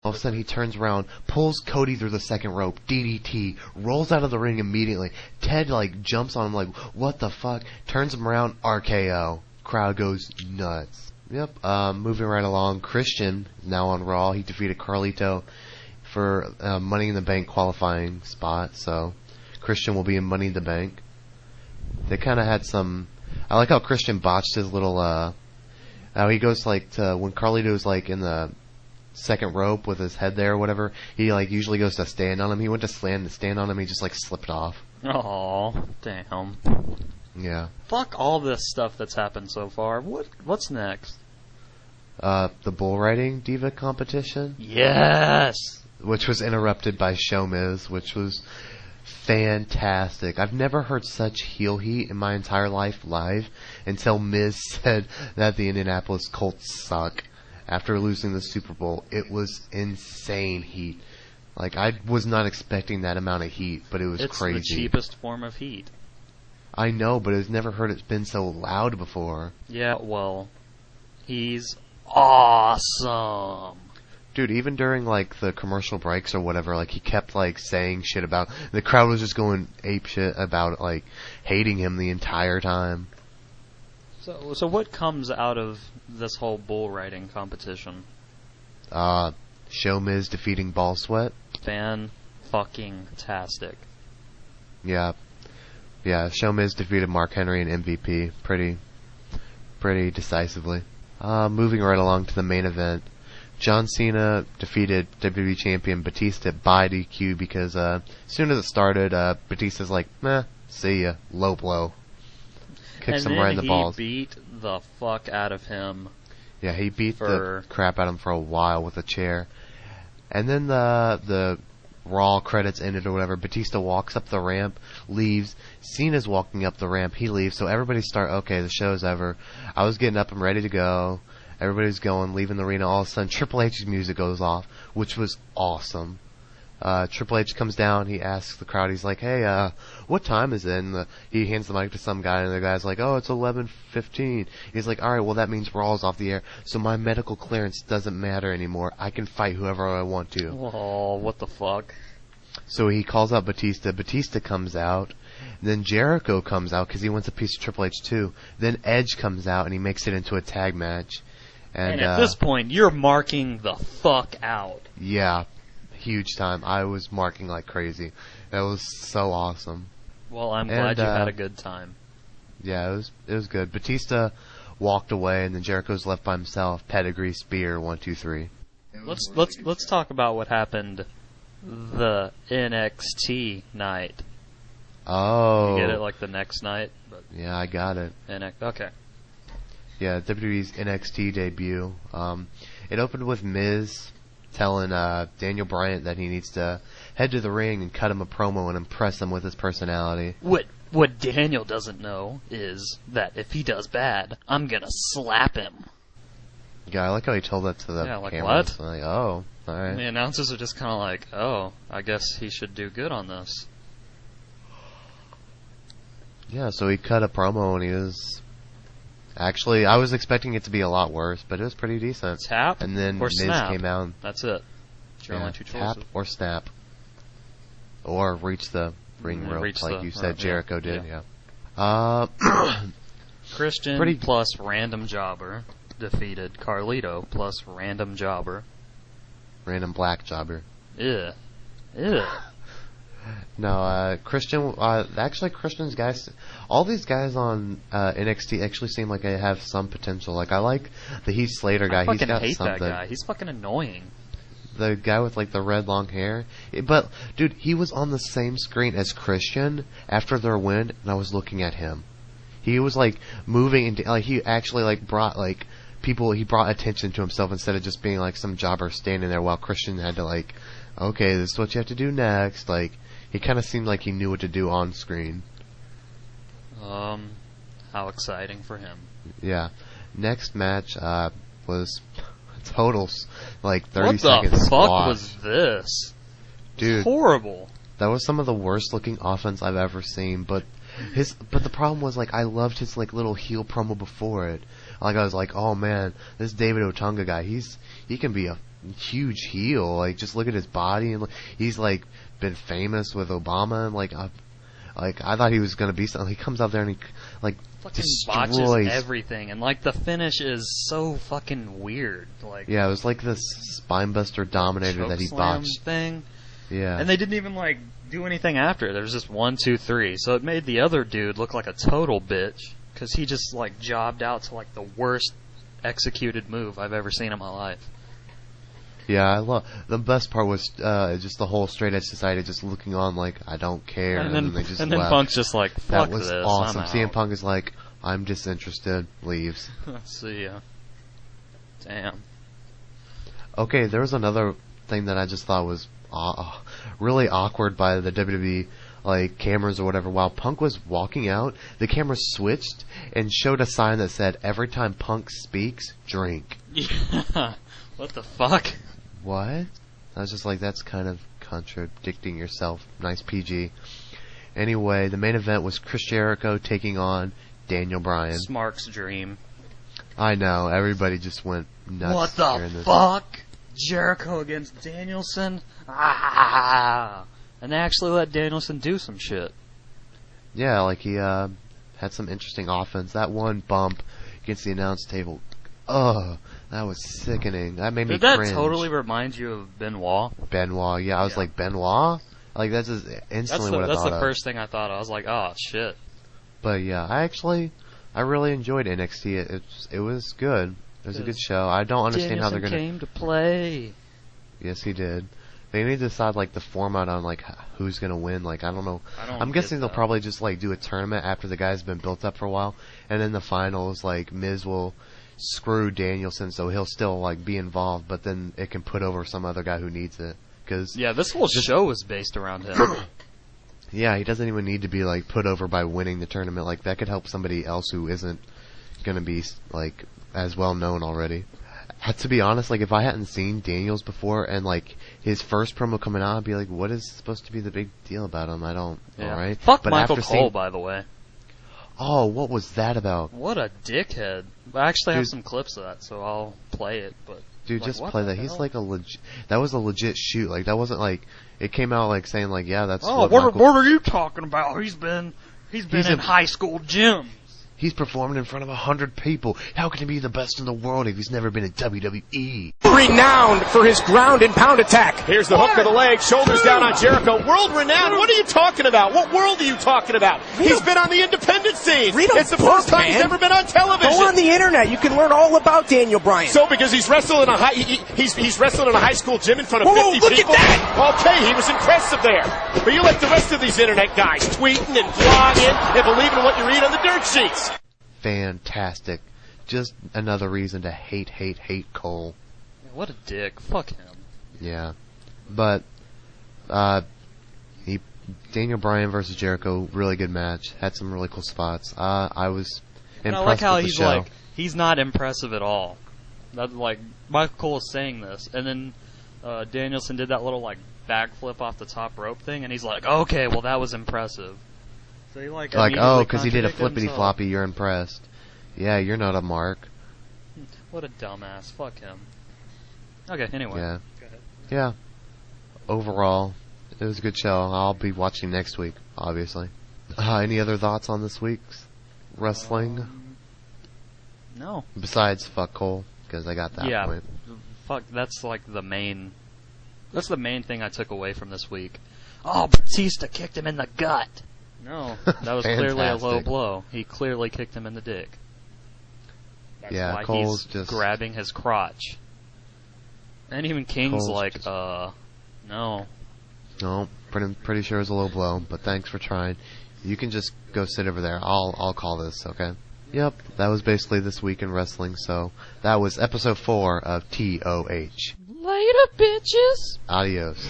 All of a sudden he turns around, pulls Cody through the second rope, DDT, rolls out of the ring immediately. Ted jumps on him like, what the fuck? Turns him around, RKO. Crowd goes nuts. Yep, moving right along, Christian is now on Raw. He defeated Carlito for Money in the Bank qualifying spot, so Christian will be in Money in the Bank. They kind of had some... I like how Christian botched his little... how he goes to... When Carlito's in the second rope with his head there or whatever, he usually goes to stand on him. He went to stand on him, he just slipped off. Oh, damn. Yeah. Fuck all this stuff that's happened so far. What's next? The bull riding diva competition? Yes! Which was interrupted by Show Miz, which was fantastic. I've never heard such heel heat in my entire life live until Miz said that the Indianapolis Colts suck after losing the Super Bowl. It was insane heat. I was not expecting that amount of heat, but it was crazy. It's the cheapest form of heat. I know, but I've never heard it been so loud before. Yeah, well, he's awesome. Dude, even during the commercial breaks or whatever, he kept saying shit about... The crowd was just going ape shit about hating him the entire time. So what comes out of this whole bull riding competition? Show Miz defeating Ball Sweat. Fan-fucking-tastic. Yeah. Yeah, Show Miz defeated Mark Henry and MVP pretty decisively. Moving right along to the main event. John Cena defeated WWE Champion Batista by DQ because as soon as it started, Batista's meh, see ya, low blow. Kicks him right in the balls. And then he beat the fuck out of him. Yeah, he beat the crap out of him for a while with a chair. And then the Raw credits ended or whatever. Batista walks up the ramp, leaves. Cena's walking up the ramp, he leaves. So everybody okay, the show's over. I was getting up, I'm ready to go. Everybody's going, leaving the arena. All of a sudden, Triple H's music goes off, which was awesome. Triple H comes down, he asks the crowd, he's like, hey, what time is it? And he hands the mic to some guy, and the guy's like, oh, it's 11:15. He's like, alright, well that means Raw's off the air, so my medical clearance doesn't matter anymore. I can fight whoever I want to. Oh, what the fuck? So he calls out Batista. Batista comes out. Then Jericho comes out because he wants a piece of Triple H too. Then Edge comes out and he makes it into a tag match. And at this point, you're marking the fuck out. Yeah, huge time. I was marking like crazy. That was so awesome. Well, I'm glad you had a good time. Yeah, it was good. Batista walked away, and then Jericho's left by himself. Pedigree, spear, 1, 2, 3. Let's talk about what happened the NXT night. Oh, you get it the next night? But yeah, I got it. Okay. Yeah, WWE's NXT debut. It opened with Miz telling Daniel Bryan that he needs to head to the ring and cut him a promo and impress him with his personality. What Daniel doesn't know is that if he does bad, I'm gonna slap him. Yeah, I like how he told that to the cameras. What? Oh, alright. The announcers are just kind of oh, I guess he should do good on this. Yeah, so he cut a promo and he was... Actually, I was expecting it to be a lot worse, but it was pretty decent. Tap and then or Miz snap. came out. That's it. It's your only two choices. Tap or snap. Or reach the ring rope, like you said Jericho did, yeah. Christian plus random jobber defeated Carlito plus random jobber. Random black jobber. Ew. No, Christian, actually Christian's guys, all these guys on NXT actually seem like they have some potential. I like the Heath Slater guy. He's got something. I hate that guy. He's fucking annoying. The guy with the red long hair. But, dude, he was on the same screen as Christian after their win, and I was looking at him. He was moving into, he actually brought people, he brought attention to himself instead of just being some jobber standing there while Christian had to okay, this is what you have to do next. He kind of seemed like he knew what to do on screen. How exciting for him. Yeah. Next match was total 30 what second the squash. Fuck was this? Dude, horrible. That was some of the worst looking offense I've ever seen. But the problem was I loved his little heel promo before it. I was oh man, this David Otunga guy, he can be a huge heel. Like, just look at his body, and he's like been famous with Obama, and like I thought he was gonna be something. He comes out there and he like fucking destroys botches everything, and like the finish is so fucking weird. Like, yeah, it was like this spinebuster dominator that he botched thing. Yeah, and they didn't even like do anything after. There was just 1, 2, 3. So it made the other dude look like a total bitch because he just like jobbed out to like the worst executed move I've ever seen in my life. Yeah, I love the best part was just the whole straight edge society just looking on like I don't care, and then they just and then left. Punk's just like fuck that was this, awesome. I'm CM out. Punk is like I'm disinterested, leaves. See ya. Damn. Okay, there was another thing that I just thought was really awkward by the WWE like cameras or whatever. While Punk was walking out, the camera switched and showed a sign that said every time Punk speaks, drink. Yeah. What the fuck? What? I was just like, that's kind of contradicting yourself. Nice PG. Anyway, the main event was Chris Jericho taking on Daniel Bryan. Smark's dream. I know, everybody just went nuts. What the fuck? Jericho against Danielson? Ah! And they actually let Danielson do some shit. Yeah, like he had some interesting offense. That one bump against the announce table, that was sickening. That made me cringe. Did that totally remind you of Benoit? Benoit, yeah. I was like, Benoit? Like, that's just instantly what I thought of. That's the first thing I thought of. I was like, oh, shit. But yeah, I really enjoyed NXT. It was good. It was a good show. I don't understand how they're gonna... came to play. Yes, he did. They need to decide, like, the format on, like, who's gonna win. Like, I don't know. I'm guessing they'll probably just, like, do a tournament after the guy's been built up for a while. And then the finals, like, Miz will screw Danielson so he'll still, like, be involved. But then it can put over some other guy who needs it. Cause yeah, this whole show is based around him. Yeah, he doesn't even need to be, like, put over by winning the tournament. Like, that could help somebody else who isn't gonna be, like, as well known already. To be honest, like, if I hadn't seen Daniels before and, like, his first promo coming out, I'd be like, what is supposed to be the big deal about him? I don't, alright? Fuck but Michael Cole, by the way. Oh, what was that about? What a dickhead. I actually have some clips of that, so I'll play it, but... Dude, like, just play that. He's like that was a legit shoot. Like, that wasn't like, it came out like saying like, yeah, that's what are you talking about? He's been in high school gyms. He's performing in front of 100 people. How can he be the best in the world if he's never been in WWE? Renowned for his ground and pound attack. Here's the hook of the leg, shoulders down on Jericho. World renowned? What are you talking about? What world are you talking about? He's been on the independent scene. It's the first time he's ever been on television. Go on the internet. You can learn all about Daniel Bryan. So because he's wrestled in a he's wrestled in a high school gym in front of 50 people. Look at that! Okay, he was impressive there. But you let the rest of these internet guys tweeting and blogging and believing what you read on the dirt sheets. Fantastic. Just another reason to hate Cole. What a dick. Fuck him. Yeah. But, Daniel Bryan versus Jericho, really good match. Had some really cool spots. I was impressed I like how with the he's show. like, he's not impressive at all. That, like, Michael Cole is saying this, and then Danielson did that little, like, backflip off the top rope thing, and he's like, okay, well, that was impressive. So he, like oh, because he did a flippity-floppy, you're impressed. Yeah, you're not a mark. What a dumbass. Fuck him. Okay, anyway. Yeah. Go ahead. Yeah. Overall, it was a good show. I'll be watching next week, obviously. Any other thoughts on this week's wrestling? No. Besides, fuck Cole, because I got that point. Fuck, that's like the main... That's the main thing I took away from this week. Oh, Batista kicked him in the gut! No, that was clearly a low blow. He clearly kicked him in the dick. That's why Cole's he's just grabbing his crotch. And even King's Cole's like, no. No, pretty sure it was a low blow, but thanks for trying. You can just go sit over there. I'll call this, okay? Yep, that was basically this week in wrestling, so that was episode 4 of TOH. Later, bitches! Adios.